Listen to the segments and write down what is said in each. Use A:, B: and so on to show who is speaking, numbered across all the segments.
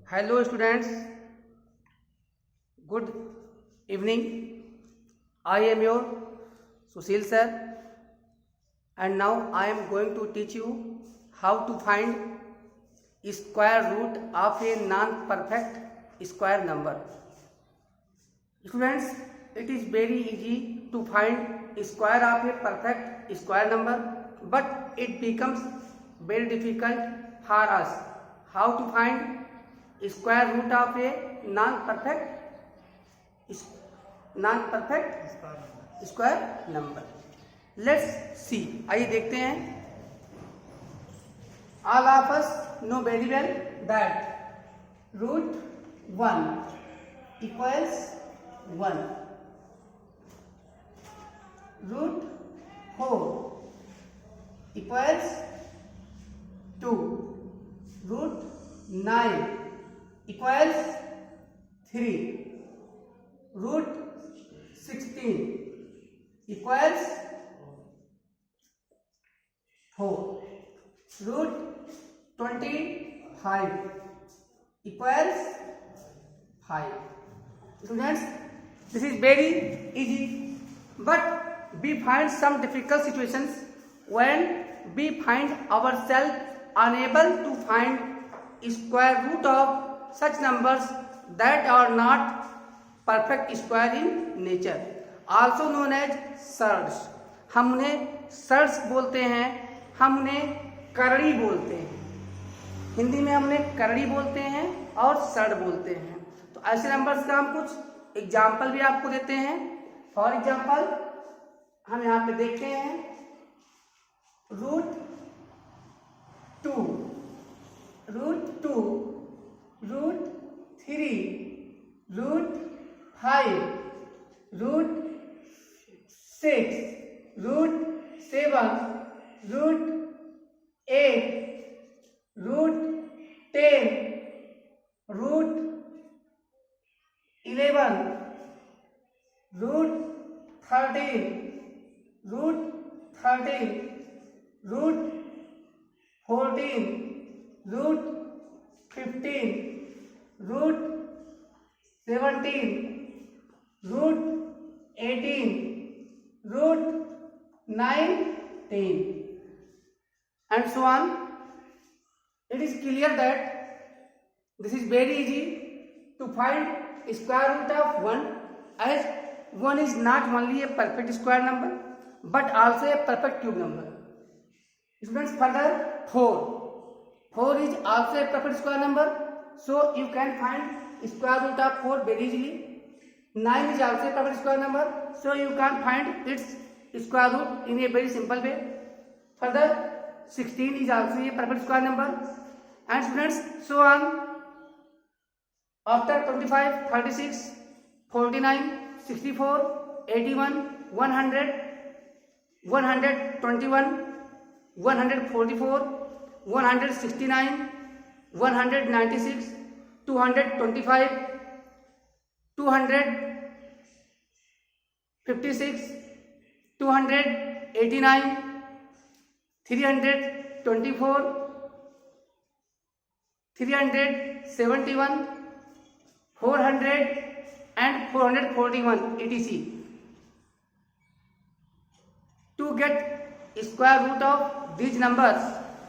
A: Hello students, good evening. I am your Sushil sir and now I am going to teach you how to find square root of a non-perfect square number. Students, it is very easy to find square of a perfect square number, but it becomes very difficult for us how to find square root of a non-perfect square number. Let's see. आइए देखते हैं. All of us know very well that root 1 equals 1. Root 4 equals 2. Root 9 equals 3. Root 16 equals 4. Root 25 equals 5. Students, this is very easy, but we find some difficult situations when we find ourselves unable to find square root of such numbers that are not perfect square in nature, also known as surds. हम उन्हें surds बोलते हैं, हम उन्हें करड़ी बोलते हैं. हिंदी में हम उन्हें करड़ी बोलते हैं और सर्ड बोलते हैं. तो ऐसे नंबर्स का हम कुछ एग्जाम्पल भी आपको देते हैं. फॉर एग्जाम्पल हम यहाँ पे देखते हैं root 2, root 2, root 3, root 5, root 6, root 7, root 8, root 10, root 11, root 13, root 13, root 14, root 15, root 17, root 18, root 19, and so on. It is clear that this is very easy to find square root of 1, as 1 is not only a perfect square number but also a perfect cube number. Students, further 4 is also a perfect square number, so you can find square root of 4 very easily. 9 is also a perfect square number, so you can find its square root in a very simple way. Further 16 is also a perfect square number, and students, so on. After 25, 36, 49, 64, 81, 100, 121, 144, 169, 196, 225, 256, 289, 324, 371, 400 and 441 etc. To get square root of these numbers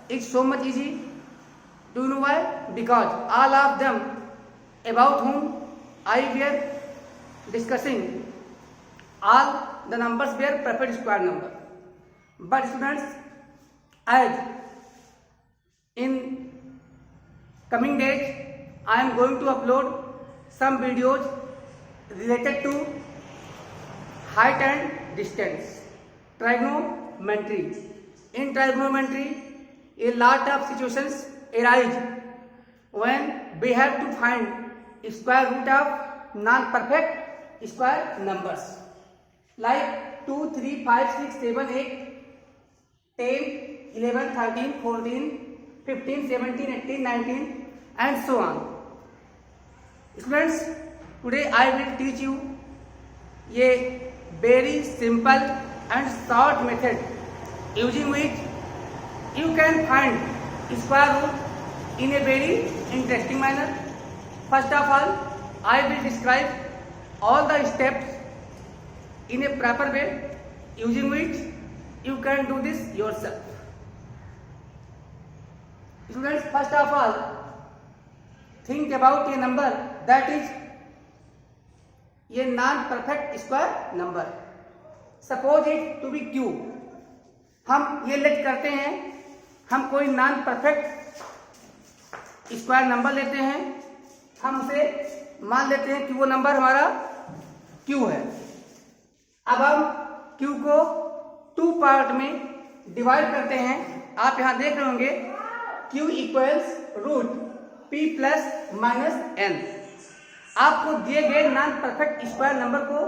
A: is so much easy. Do you know why? Because all of them about whom I were discussing, all the numbers were perfect square number. But students, as in coming days I am going to upload some videos related to height and distance, trigonometry. In trigonometry, a lot of situations arise when we have to find square root of non-perfect square numbers like 2, 3, 5, 6, 7, 8, 10, 11, 13, 14, 15, 17, 18, 19 and so on. Students, today I will teach you a very simple and short method using which you can find square root in a very interesting manner. first of all I will describe all the steps in a proper way using which you can do this yourself. Students, first of all, think about a number that is a non-perfect square number. Suppose it to be q. हम ये late करते हैं, हम कोई non perfect square number लेते हैं, हम उसे मान लेते हैं कि वो नंबर हमारा q है. अब हम q को 2 पार्ट में डिवाइड करते हैं. आप यहां देख रहे होंगे q equals root p plus minus n. आपको दिए गए नॉन परफेक्ट स्क्वायर नंबर को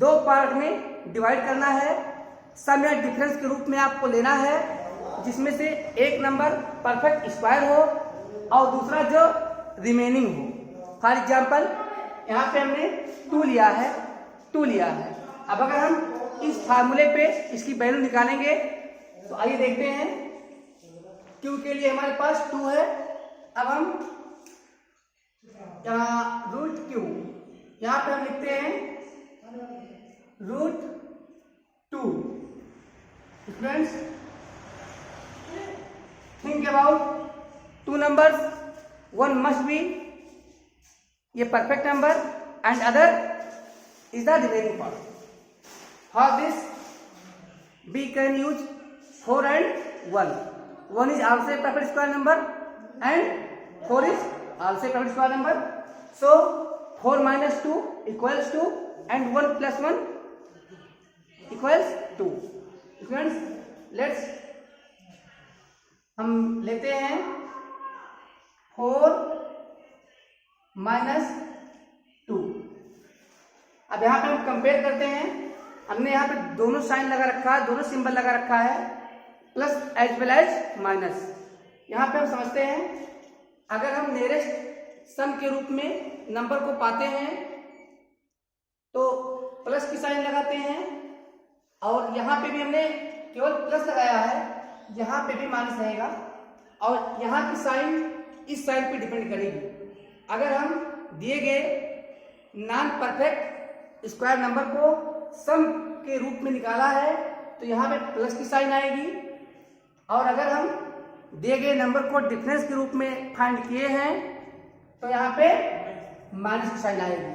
A: 2 पार्ट में डिवाइड करना है. सम या डिफरेंस के रूप में आपको लेना है, जिसमें से एक नंबर परफेक्ट स्क्वायर हो और दूसरा जो रिमेनिंग हो. फॉर एग्जांपल यहाँ पे हमने 2 लिया है. अब अगर हम इस फार्मूले पे इसकी वैल्यू निकालेंगे तो आइए देखते हैं. q के लिए हमारे पास 2 है. अब हम रूट q यहाँ पे हम लिखते हैं root 2. Friends, think about 2 numbers. One must be a perfect number and other is the remaining part. For this we can use 4 and 1. 1 is also a perfect square number and 4 is also a perfect square number. So 4 minus 2 equals 2 and 1 plus 1 equals 2. Friends, let's हम लेते हैं 4 minus 2. अब यहाँ पे हम compare करते हैं. हमने यहाँ पे दोनों साइन लगा रखा है, दोनों सिंबल लगा रखा है, plus as well as minus. यहाँ पे हम समझते हैं अगर हम नियरेस्ट सम के रूप में नंबर को पाते हैं तो प्लस की साइन लगाते हैं, और यहाँ पे भी हमने केवल प्लस लगाया है, यहाँ पे भी माइनस रहेगा, और यहाँ की साइन इस साइन पे डिपेंड करेगी. अगर हम दिए गए नॉन परफेक्ट स्क्वायर नंबर को सम के रूप में निकाला है तो यहाँ पे प्लस की साइन आएगी, और अगर हम दिए गए नंबर को डिफरेंस के रूप में फाइंड किए हैं तो यहाँ पे माइनस की साइन आएगी.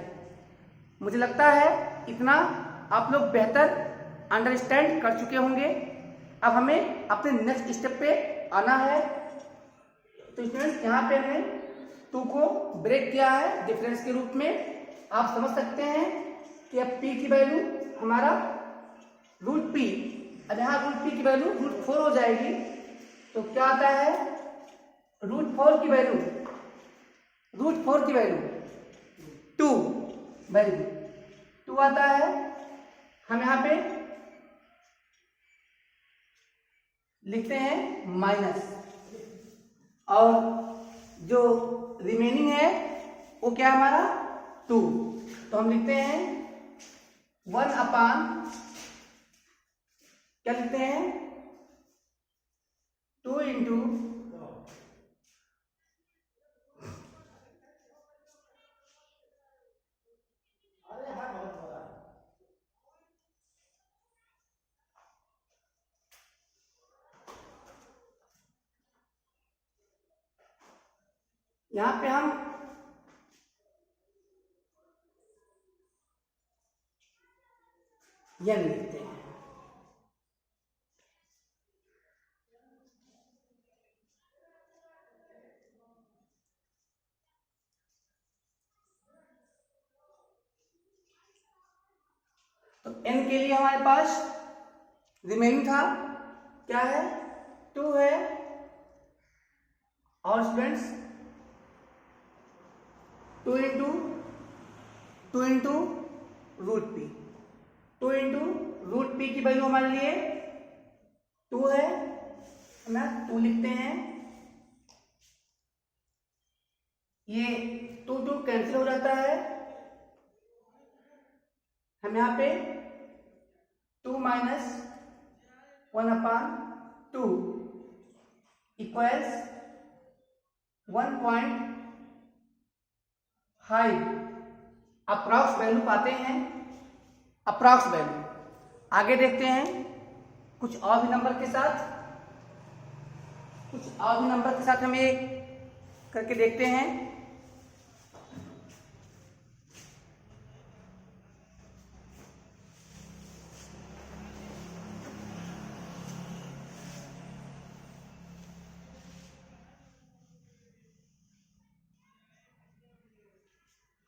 A: मुझे लगता है इतना आप लोग बेहतर अंडरस्टैंड कर चुके होंगे. अब हमें अपने नेक्स्ट स्टेप पे आना है. तो स्टूडेंट्स, यहाँ पे हमने 2 को ब्रेक किया है डिफरेंस के रूप में. आप समझ सकते हैं कि अब p की वैल्यू हमारा रूट p. अब यहाँ रूट p की वैल्यू रूट 4 हो जाएगी. तो क्या आता है रूट 4 की वैल्यू 2. वेरी गुड, 2 आता है. हम यहाँ पे लिखते हैं माइनस, और जो रिमेनिंग है वो क्या है हमारा 2. तो हम लिखते हैं 1 अपान क्या लिखते हैं 2 इंटू यहाँ पे हम n लिखते हैं. तो n के लिए हमारे पास रिमेनिंग था क्या है 2 है. और students 2 into root p. 2 into root p की वैल्यू हमारे लिए 2 है. हम 2 लिखते हैं. ये 2 कैंसिल हो जाता है. हम यहाँ पे 2 माइनस 1 अपान 2 इक्वल्स 1.5 अप्रॉक्स वैल्यू पाते हैं, अप्रॉक्स वैल्यू। आगे देखते हैं कुछ और भी नंबर के साथ, हम ये करके देखते हैं।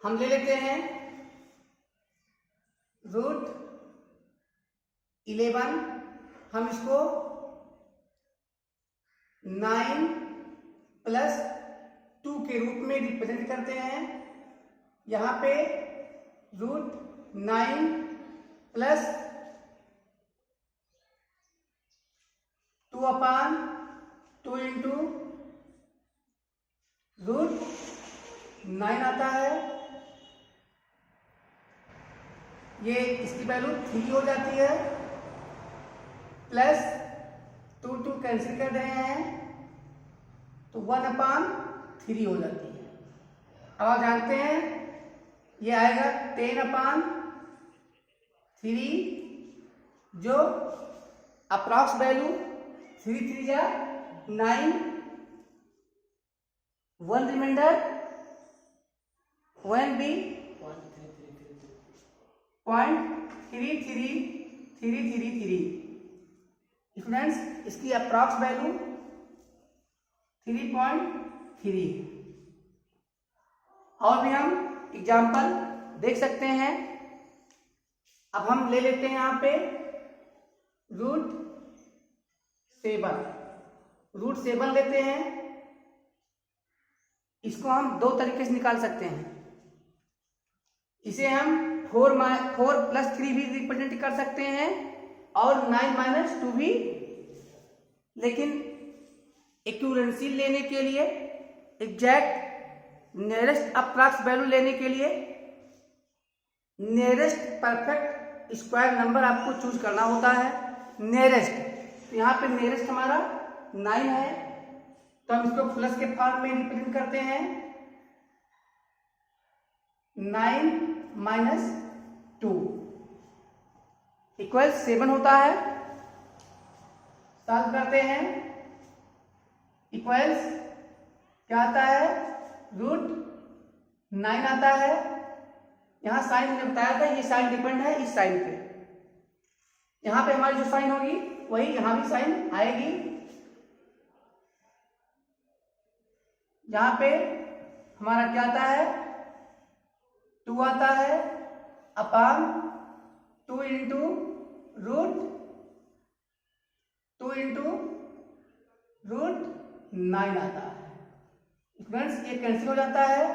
A: हम ले लेते हैं √11, हम इसको 9 + 2 के रूप में रिप्रेजेंट करते हैं। यहां पे √9 + 2/2 इंटू √9 आता है। ये इसकी वैल्यू 3 हो जाती है, प्लस 2 कैंसिल कर रहे हैं तो 1/3 हो जाती है। अब आप जानते हैं ये आएगा 10/3, जो अप्रॉक्स वैल्यू 3 3 जा 9, 1 रिमाइंडर 1 बी 0.33333। स्टूडेंट्स, इसकी अप्रॉक्स वैल्यू 3.3। और भी हम एग्जाम्पल देख सकते हैं। अब हम ले लेते हैं यहाँ पे √7 लेते हैं। इसको हम दो तरीके से निकाल सकते हैं। इसे हम 4 + 3 भी रिप्रेजेंट कर सकते हैं और 9 - 2 भी। लेकिन एक्यूरेंसी लेने के लिए, एग्जैक्ट नियरेस्ट अप्रॉक्स वैल्यू लेने के लिए नियरेस्ट परफेक्ट स्क्वायर नंबर आपको चूज करना होता है। नियरेस्ट, तो यहाँ पे नियरेस्ट हमारा 9 है, तो हम इसको प्लस के फॉर्म में रिप्रेजेंट करते हैं। 9 - 2 = 7 होता है। सॉल्व करते हैं, इक्वल्स क्या आता है, √9 आता है। यहां साइन मैंने बताया था, ये साइन डिपेंड है इस साइन पे। यहां पे हमारी जो साइन होगी वही यहां भी साइन आएगी। यहां पे हमारा क्या आता है, 2 आता है /2 इंटू √9 आता है। फ्रेंड्स, ये कैंसिल हो जाता है।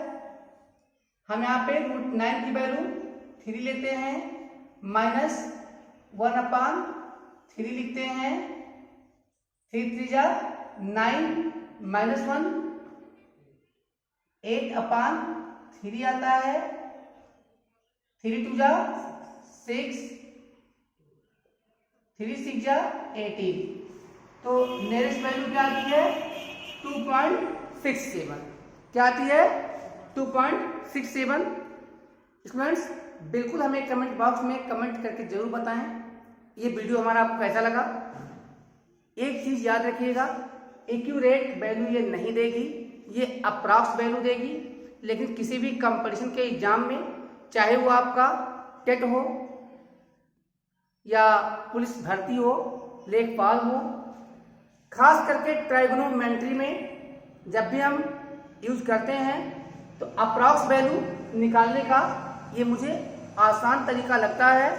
A: हम यहाँ पे √9 की वैल्यू 3 लेते हैं, -1/3 लिखते हैं। 3 3 जा 9 -1 8/3 आता है। 3 2 जा 6, 3 6 जा 18। तो नियरेस्ट वैल्यू क्या आती है, 2.67। क्या आती है, 2.67। स्टूडेंट्स, बिल्कुल हमें कमेंट बॉक्स में कमेंट करके जरूर बताएं ये वीडियो हमारा आपको कैसा लगा। एक चीज याद रखिएगा, एक्यूरेट वैल्यू ये नहीं देगी, ये अप्रॉक्स वैल्यू देगी। लेकिन किसी भी कंपटीशन के एग्जाम में, चाहे वो आपका टेट हो या पुलिस भर्ती हो, लेखपाल हो, खास करके ट्राइगोनोमेट्री में जब भी हम यूज करते हैं तो अप्रॉक्स वैल्यू निकालने का ये मुझे आसान तरीका लगता है।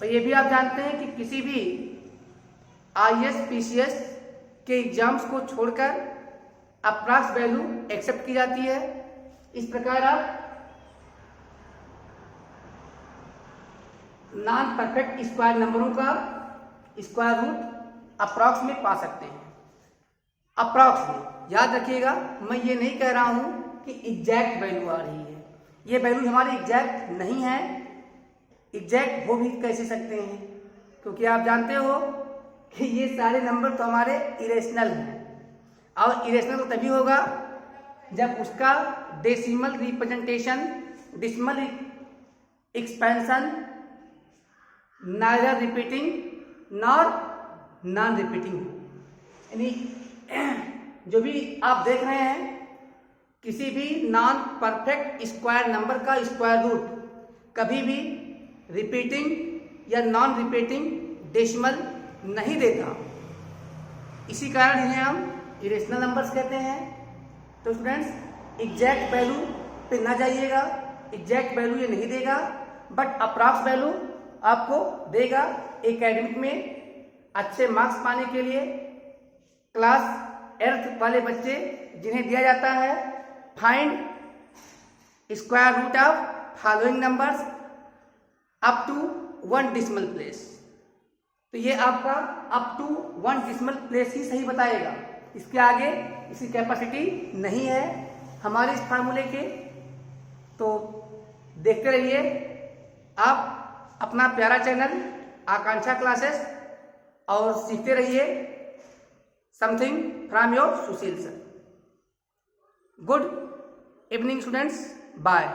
A: और ये भी आप जानते हैं कि किसी भी IAS PCS के एग्जाम्स को छोड़कर अप्रॉक्स वैल्यू एक्सेप्ट की जाती है। इस प्रकार आप नॉन परफेक्ट स्क्वायर नंबरों का स्क्वायर रूट अप्रॉक्स में पा सकते हैं। अप्रॉक्स में याद रखिएगा, मैं ये नहीं कह रहा हूं कि एग्जैक्ट वैल्यू आ रही है। ये वैल्यू हमारी एग्जैक्ट नहीं है। एग्जैक्ट वो भी कैसे सकते हैं, क्योंकि आप जानते हो कि ये सारे नंबर तो हमारे इरेशनल हैं। और इरेशनल तो तभी होगा जब उसका decimal representation, decimal expansion neither repeating nor non repeating हो। यानी जो भी आप देख रहे हैं, किसी भी नॉन परफेक्ट स्क्वायर नंबर का स्क्वायर रूट कभी भी रिपीटिंग या नॉन रिपीटिंग डेसिमल नहीं देता। इसी कारण इन्हें हम इरेशनल नंबर्स कहते हैं। तो स्टूडेंट्स एग्जैक्ट वैल्यू पे ना जाइएगा, एग्जैक्ट वैल्यू ये नहीं देगा, बट अप्रॉक्स वैल्यू आपको देगा। एकेडमिक में अच्छे मार्क्स पाने के लिए क्लास 8th वाले बच्चे जिन्हें दिया जाता है find square root of following numbers up to 1 decimal place, तो ये आपका अप टू 1 डेसिमल प्लेस ही सही बताएगा। इसके आगे इसकी कैपेसिटी नहीं है हमारे इस फार्मूले के। तो देखते रहिए आप अपना प्यारा चैनल आकांक्षा क्लासेस और सीखते रहिए something from your Sushil sir. Good evening students, bye.